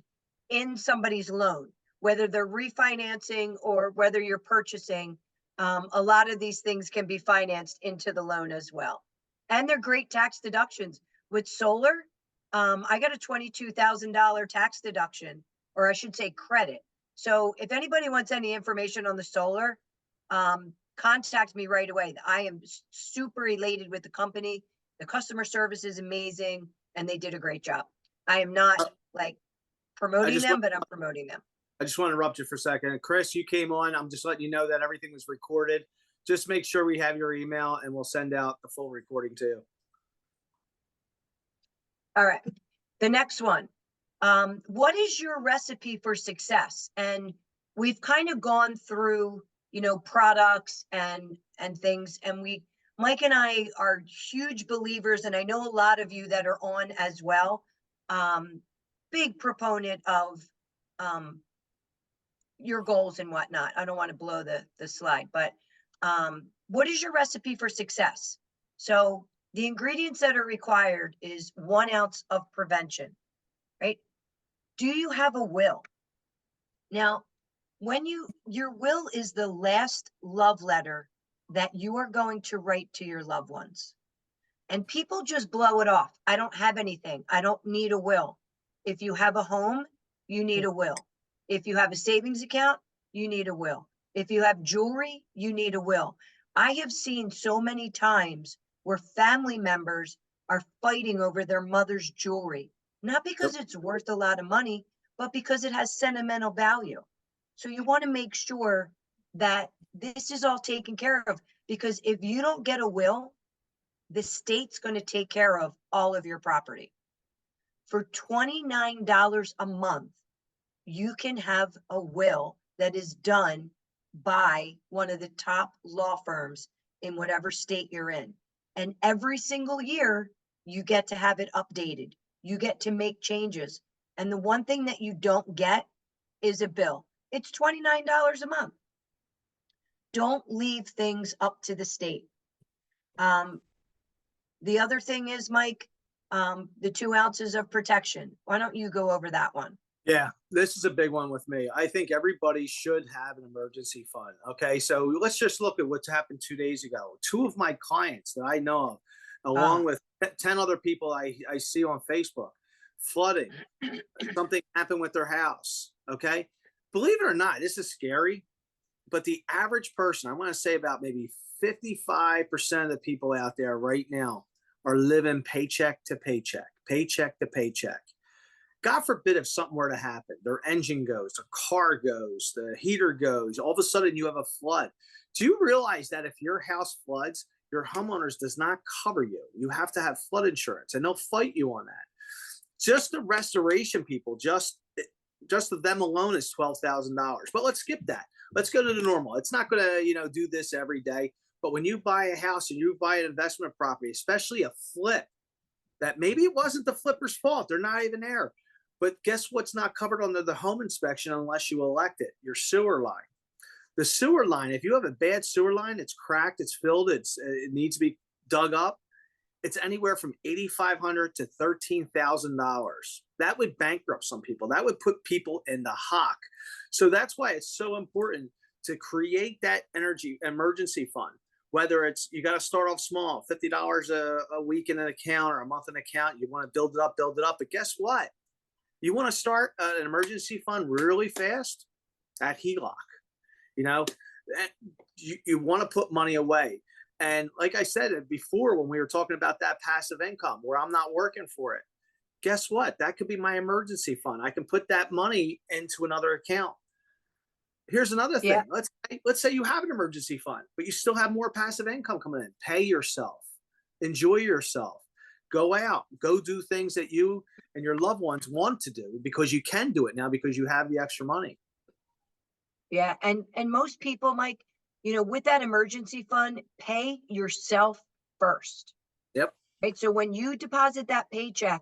Speaker 1: in somebody's loan, whether they're refinancing or whether you're purchasing. A lot of these things can be financed into the loan as well. And they're great tax deductions. With solar, I got a $22,000 tax deduction, or I should say credit. So if anybody wants any information on the solar, contact me right away. I am super elated with the company. The customer service is amazing and they did a great job. I am not like promoting
Speaker 2: just
Speaker 1: them,
Speaker 2: want-
Speaker 1: but I'm promoting them.
Speaker 2: I just want to interrupt you for a second. Chris, you came on. I'm just letting you know that everything was recorded. Just make sure we have your email and we'll send out the full recording to you.
Speaker 1: All right. The next one. What is your recipe for success? And we've kind of gone through, you know, products and things, and Mike and I are huge believers, and I know a lot of you that are on as well. Big proponent of your goals and whatnot. I don't want to blow the slide, but what is your recipe for success? So the ingredients that are required is 1 ounce of prevention, right? Do you have a will? Now, when your will is the last love letter that you are going to write to your loved ones. And people just blow it off. I don't have anything. I don't need a will. If you have a home, you need a will. If you have a savings account, you need a will. If you have jewelry, you need a will. I have seen so many times where family members are fighting over their mother's jewelry, not because it's worth a lot of money, but because it has sentimental value. So you want to make sure that this is all taken care of, because if you don't get a will, the state's going to take care of all of your property. For $29 a month, you can have a will that is done by one of the top law firms in whatever state you're in. And every single year, you get to have it updated. You get to make changes. And the one thing that you don't get is a bill. It's $29 a month. Don't leave things up to the state. The other thing is, Mike, the 2 ounces of protection. Why don't you go over that one?
Speaker 2: Yeah, this is a big one with me. I think everybody should have an emergency fund. Okay, so let's just look at what's happened 2 days ago. 2 of my clients that I know of, along with 10 other people I see on Facebook, flooding. Something happened with their house. Okay, believe it or not, this is scary. But the average person, I want to say about maybe 55% of the people out there right now are living paycheck to paycheck, paycheck to paycheck. God forbid if something were to happen, their engine goes, their car goes, the heater goes, all of a sudden you have a flood. Do you realize that if your house floods, your homeowners does not cover you? You have to have flood insurance and they'll fight you on that. Just the restoration people, just them alone is $12,000. But let's skip that. Let's go to the normal. It's not going to, do this every day. But when you buy a house and you buy an investment property, especially a flip, that maybe it wasn't the flipper's fault. They're not even there. But guess what's not covered under the home inspection unless you elect it? Your sewer line. The sewer line, if you have a bad sewer line, it's cracked, it's filled, it needs to be dug up, it's anywhere from $8,500 to $13,000. That would bankrupt some people. That would put people in the hock. So that's why it's so important to create that emergency fund. Whether it's, you got to start off small, $50 a week in an account or a month in an account. You want to build it up. But guess what? You want to start an emergency fund really fast at HELOC. You want to put money away. And like I said before, when we were talking about that passive income where I'm not working for it, guess what? That could be my emergency fund. I can put that money into another account. Here's another thing. Yeah. Let's say you have an emergency fund, but you still have more passive income coming in. Pay yourself. Enjoy yourself. Go out. Go do things that you and your loved ones want to do because you can do it now because you have the extra money.
Speaker 1: Yeah, and most people, Mike, with that emergency fund, pay yourself first.
Speaker 2: Yep.
Speaker 1: Right. So when you deposit that paycheck,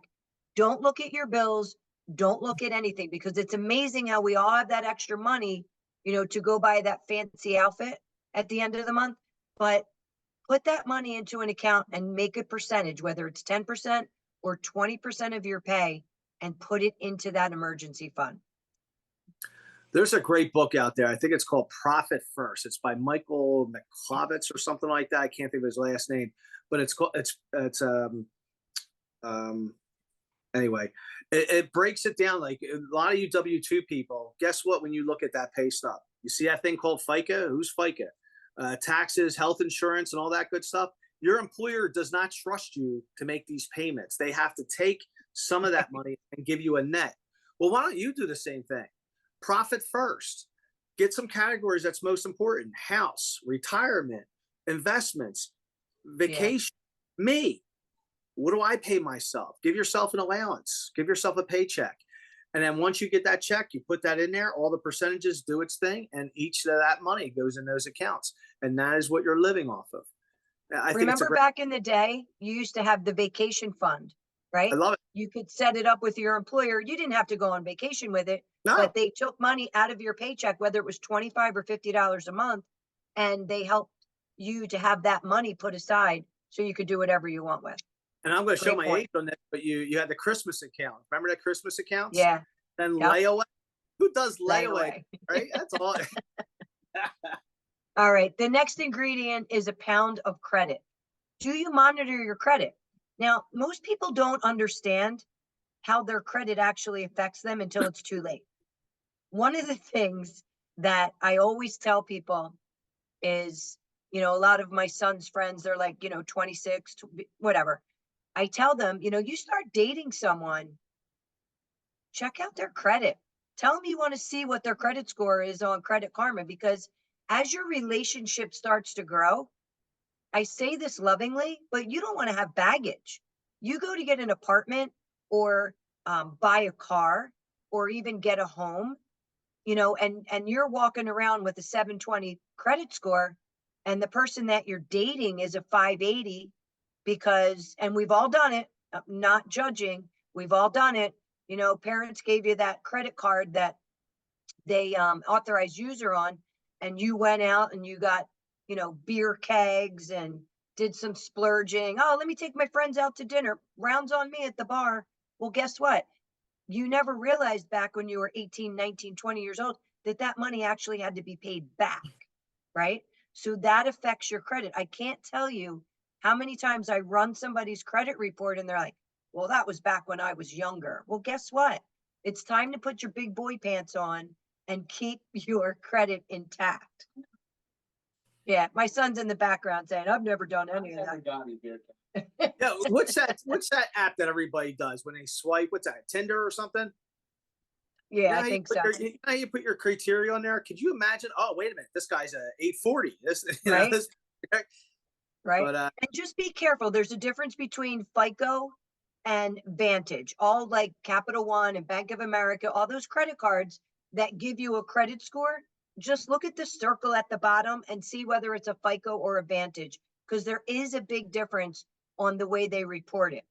Speaker 1: don't look at your bills. Don't look at anything, because it's amazing how we all have that extra money, to go buy that fancy outfit at the end of the month. But put that money into an account and make a percentage, whether it's 10% or 20% of your pay, and put it into that emergency fund.
Speaker 2: There's a great book out there. I think it's called Profit First. It's by Michael McClovitz or something like that. I can't think of his last name, but it's called, Anyway, it breaks it down. Like a lot of you W-2 people, guess what? When you look at that pay stub, you see that thing called FICA. Who's FICA? Taxes, health insurance, and all that good stuff. Your employer does not trust you to make these payments. They have to take some of that money and give you a net. Well, why don't you do the same thing? Profit first. Get some categories that's most important: house, retirement, investments, vacation. Me. What do I pay myself? Give yourself an allowance. Give yourself a paycheck. And then once you get that check, you put that in there, all the percentages do its thing, and each of that money goes in those accounts. And that is what you're living off of. I think it's a
Speaker 1: Remember
Speaker 2: great,
Speaker 1: back in the day, you used to have the vacation fund, right?
Speaker 2: I love it.
Speaker 1: You could set it up with your employer. You didn't have to go on vacation with it,
Speaker 2: No,
Speaker 1: but they took money out of your paycheck, whether it was 25 or $50 a month, and they helped you to have that money put aside so you could do whatever you want with.
Speaker 2: and I'm going to show
Speaker 1: Great
Speaker 2: my
Speaker 1: point.
Speaker 2: age on this, but you had the Christmas account. Remember that Christmas accounts?
Speaker 1: Yeah,
Speaker 2: Then
Speaker 1: Yep.
Speaker 2: layaway. Who does
Speaker 1: right
Speaker 2: layaway?
Speaker 1: away.
Speaker 2: Right? That's all.
Speaker 1: All right. The next ingredient is a pound of credit. Do you monitor your credit? Now, most people don't understand how their credit actually affects them until it's too late. One of the things that I always tell people is, a lot of my son's friends, they're like, 26, whatever. I tell them, you start dating someone, check out their credit. Tell them you want to see what their credit score is on Credit Karma, because as your relationship starts to grow, I say this lovingly, but you don't want to have baggage. You go to get an apartment or buy a car or even get a home, and you're walking around with a 720 credit score, and the person that you're dating is a 580 because, and we've all done it, not judging, we've all done it. Parents gave you that credit card that they authorized user on, and you went out and you got, beer kegs and did some splurging. Oh, let me take my friends out to dinner. Rounds on me at the bar. Well, guess what? You never realized back when you were 18, 19, 20 years old that that money actually had to be paid back, right? So that affects your credit. I can't tell you how many times I run somebody's credit report and they're like, well, that was back when I was younger. Well, guess what? It's time to put your big boy pants on and keep your credit intact. Yeah, my son's in the background saying, I've never done any of that.
Speaker 2: Yeah, what's that app that everybody does when they swipe? What's that? Tinder or something?
Speaker 1: Yeah,
Speaker 2: Now
Speaker 1: I think so.
Speaker 2: you put your criteria on there. Could you imagine? Oh, wait a minute, this guy's a 840. This,
Speaker 1: Right.
Speaker 2: this,
Speaker 1: Right.
Speaker 2: but
Speaker 1: And just be careful. There's a difference between FICO and Vantage. All like Capital One and Bank of America, all those credit cards that give you a credit score, just look at the circle at the bottom and see whether it's a FICO or a Vantage, because there is a big difference on the way they report it.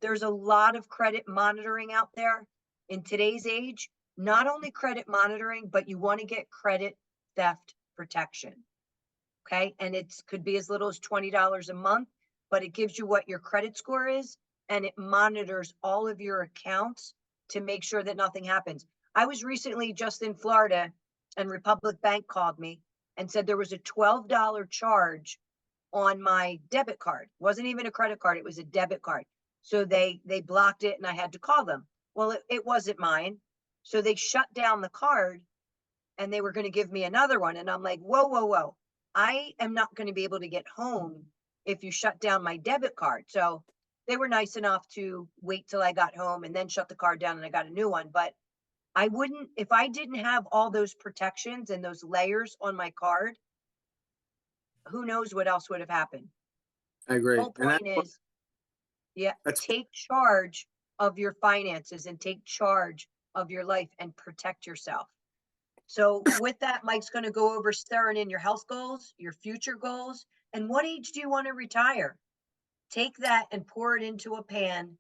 Speaker 1: There's a lot of credit monitoring out there in today's age, not only credit monitoring, but you want to get credit theft protection. Okay. And it could be as little as $20 a month, but it gives you what your credit score is, and it monitors all of your accounts to make sure that nothing happens. I was recently just in Florida, and Republic Bank called me and said there was a $12 charge on my debit card. It wasn't even a credit card, it was a debit card. So they blocked it and I had to call them. Well, it wasn't mine. So they shut down the card and they were going to give me another one. And I'm like, whoa, whoa, whoa. I am not going to be able to get home if you shut down my debit card. So they were nice enough to wait till I got home and then shut the card down and I got a new one. But I wouldn't, if I didn't have all those protections and those layers on my card, who knows what else would have happened.
Speaker 2: I
Speaker 1: The
Speaker 2: agree.
Speaker 1: whole point is, take charge of your finances and take charge of your life and protect yourself. So with that, Mike's going to go over staring in your health goals, your future goals, and what age do you want to retire? Take that and pour it into a pan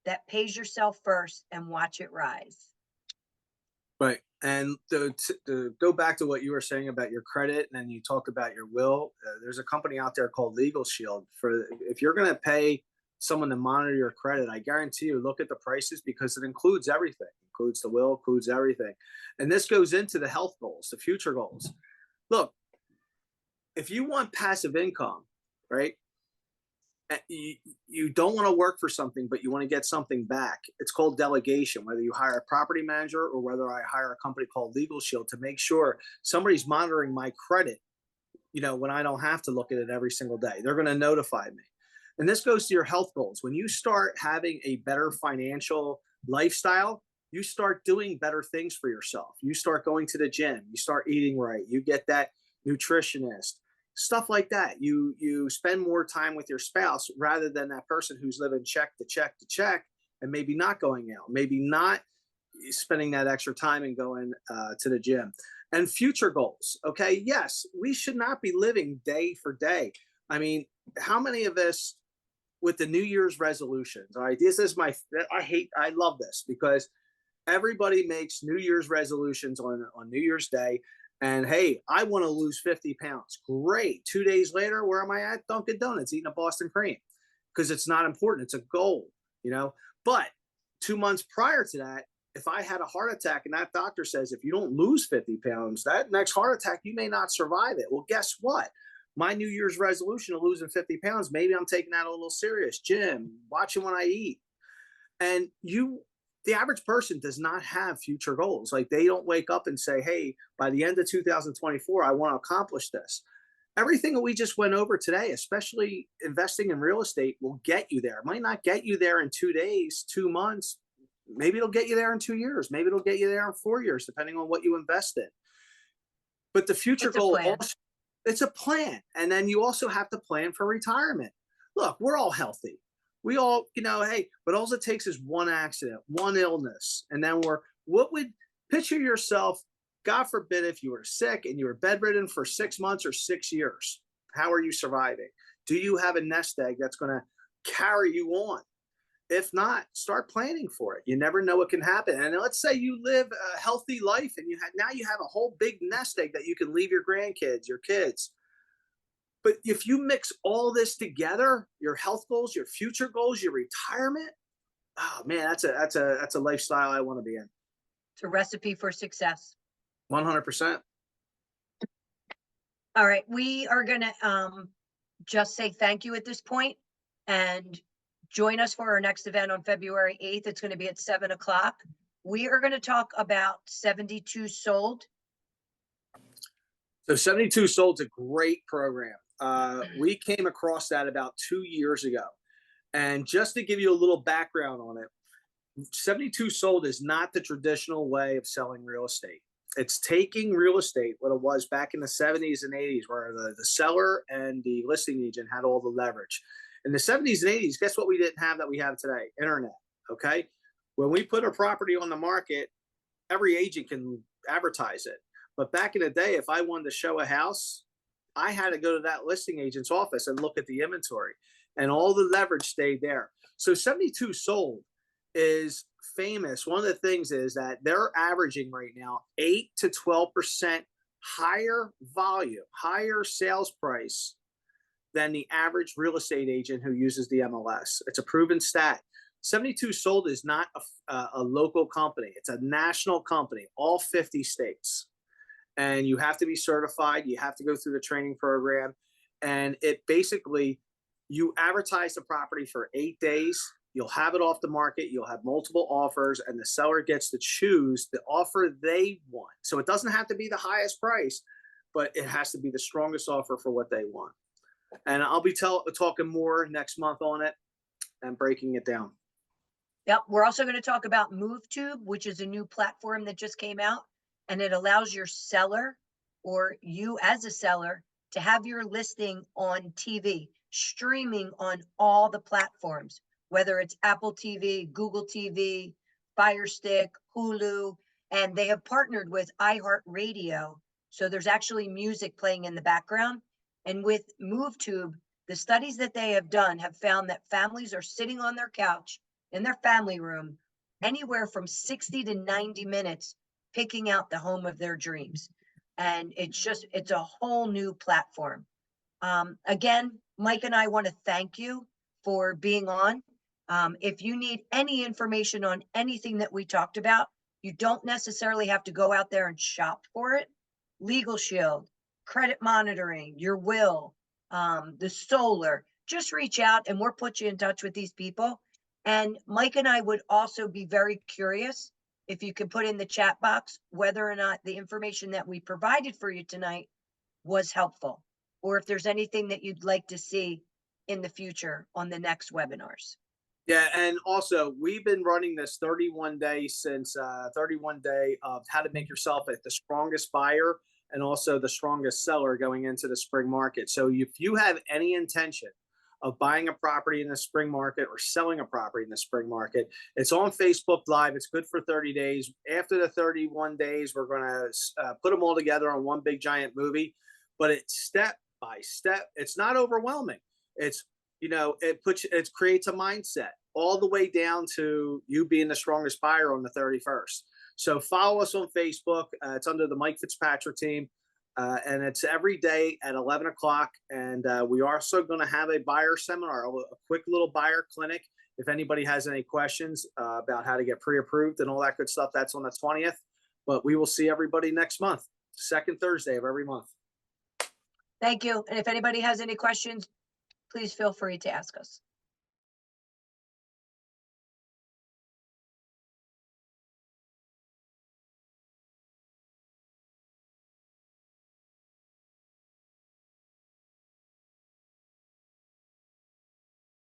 Speaker 1: that pays yourself first and watch it rise.
Speaker 2: Right. And to go back to what you were saying about your credit, and then you talk about your will, there's a company out there called Legal Shield. For if you're going to pay someone to monitor your credit, I guarantee you, look at the prices, because it includes everything. It includes the will, includes everything. And this goes into the health goals, the future goals. Look, if you want passive income, right, You don't want to work for something, but you want to get something back. It's called delegation, whether you hire a property manager or whether I hire a company called Legal Shield to make sure somebody's monitoring my credit, when I don't have to look at it every single day. They're going to notify me. And this goes to your health goals. When you start having a better financial lifestyle, you start doing better things for yourself. You start going to the gym, you start eating right, you get that nutritionist, stuff like that. You spend more time with your spouse rather than that person who's living check to check to check and maybe not going out, maybe not spending that extra time and going to the gym. And future goals. Okay. Yes, we should not be living day for day. I mean, how many of us with the New Year's resolutions? All right. I love this because everybody makes New Year's resolutions on New Year's Day. And hey, I want to lose 50 pounds. Great. 2 days later, where am I at? Dunkin' Donuts eating a Boston cream because it's not important. It's a goal, But 2 months prior to that, if I had a heart attack and that doctor says, if you don't lose 50 pounds, that next heart attack, you may not survive it. Well, guess what? My New Year's resolution of losing 50 pounds, maybe I'm taking that a little serious. Gym, watching when I eat. And the average person does not have future goals. Like they don't wake up and say, hey, by the end of 2024, I want to accomplish this. Everything that we just went over today, especially investing in real estate, will get you there. It might not get you there in 2 days, 2 months. Maybe it'll get you there in 2 years. Maybe it'll get you there in 4 years, depending on what you invest in. But the future goal, it's a plan. And then you also have to plan for retirement. Look, we're all healthy. We all, hey, but all it takes is one accident, one illness. And then picture yourself, God forbid, if you were sick and you were bedridden for 6 months or 6 years, how are you surviving? Do you have a nest egg that's going to carry you on? If not, start planning for it. You never know what can happen. And let's say you live a healthy life and now you have a whole big nest egg that you can leave your grandkids, your kids. But if you mix all this together, your health goals, your future goals, your retirement, oh man, that's a lifestyle I want to be in.
Speaker 1: It's a recipe for success.
Speaker 2: 100%.
Speaker 1: All right. We are going to just say thank you at this point and join us for our next event on February 8th. It's going to be at 7:00. We are going to talk about 72 Sold.
Speaker 2: So 72 Sold is a great program. We came across that about 2 years ago. And just to give you a little background on it, 72 Sold is not the traditional way of selling real estate. It's taking real estate, what it was back in the 70s and 80s, where the seller and the listing agent had all the leverage. In the 70s and 80s, guess what we didn't have that we have today? Internet, okay? When we put a property on the market, every agent can advertise it. But back in the day, if I wanted to show a house, I had to go to that listing agent's office and look at the inventory. And all the leverage stayed there. So 72 Sold is famous. One of the things is that they're averaging right now 8 to 12% higher volume, higher sales price than the average real estate agent who uses the MLS. It's a proven stat. 72 Sold is not a local company. It's a national company, all 50 states. And you have to be certified. You have to go through the training program. And it basically, you advertise the property for 8 days. You'll have it off the market. You'll have multiple offers, and the seller gets to choose the offer they want. So it doesn't have to be the highest price, but it has to be the strongest offer for what they want. And I'll be talking more next month on it and breaking it down.
Speaker 1: Yep. We're also going to talk about MoveTube, which is a new platform that just came out, and it allows your seller or you as a seller to have your listing on TV, streaming on all the platforms, whether it's Apple TV, Google TV, Fire Stick, Hulu, and they have partnered with iHeartRadio. So there's actually music playing in the background. And with MoveTube, the studies that they have done have found that families are sitting on their couch in their family room anywhere from 60 to 90 minutes picking out the home of their dreams. And it's a whole new platform. Again, Mike and I want to thank you for being on. If you need any information on anything that we talked about, you don't necessarily have to go out there and shop for it. Legal Shield, credit monitoring, your will, the solar, just reach out and we'll put you in touch with these people. And Mike and I would also be very curious if you could put in the chat box whether or not the information that we provided for you tonight was helpful, or if there's anything that you'd like to see in the future on the next webinars.
Speaker 2: Yeah, and also we've been running this 31 days since 31 day of how to make yourself the strongest buyer and also the strongest seller going into the spring market. So if you have any intention of buying a property in the spring market or selling a property in the spring market, it's on Facebook Live. It's good for 30 days. After the 31 days, we're going to put them all together on one big giant movie, but it's step by step. It's not overwhelming. It's, it creates a mindset all the way down to you being the strongest buyer on the 31st. So follow us on Facebook. It's under the Mike Fitzpatrick team. And it's every day at 11 o'clock. And we are also going to have a buyer seminar, a quick little buyer clinic. If anybody has any questions about how to get pre-approved and all that good stuff, that's on the 20th. But we will see everybody next month, second Thursday of every month.
Speaker 1: Thank you. And if anybody has any questions, please feel free to ask us.